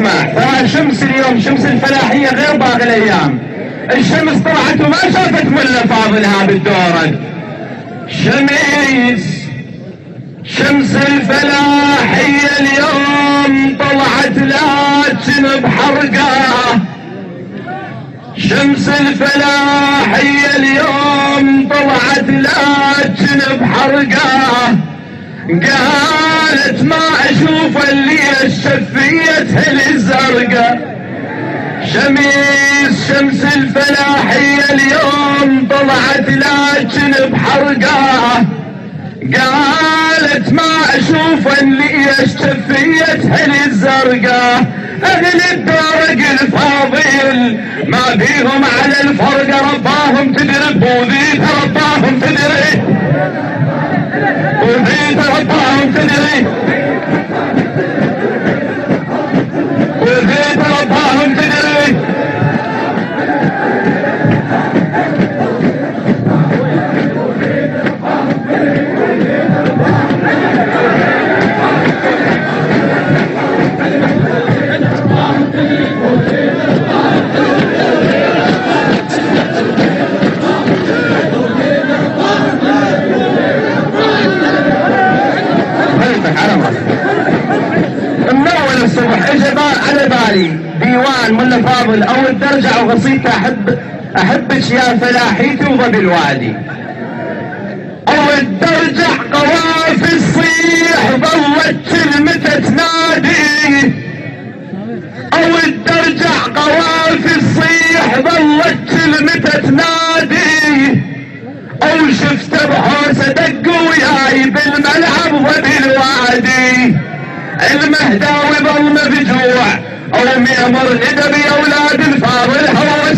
اسمع، ترى شمس اليوم شمس الفلاحية غير باقي الايام. الشمس طلعت وما شافت ملا فاضلها بالدورة. شمس الفلاحية اليوم طلعت لكن بحرقه. شمس الفلاحية اليوم طلعت لكن بحرقه. قالت ما اشوف اللي شفيتها الزرقاء. شمس الفلاحية اليوم طلعت لكن بحرقه. قالت ما اشوف اللي شفيتها الزرقاء. اهل الدرق الفاضل ما بيهم على الفرقة رباهم تدري. بوذيت رباهم تدري. بوذيت رباهم تدري. بوذيت رباهم تدري. من الصبح اجى على بالي ديوان ملا فاضل او الدرجة او قصيدة احبك يا فلاحيتي وضب الوادي. او الدرجة قوافي الصيح ظلت كلمته تنادي. او الدرجة قوافي الصيح ظلت كلمته تنادي. او شفت بحوسه دق وياي بالملعب وضب الوادي. المهداوي ظل مفجوع او ميمر ندبي اولاد الفاضل هوى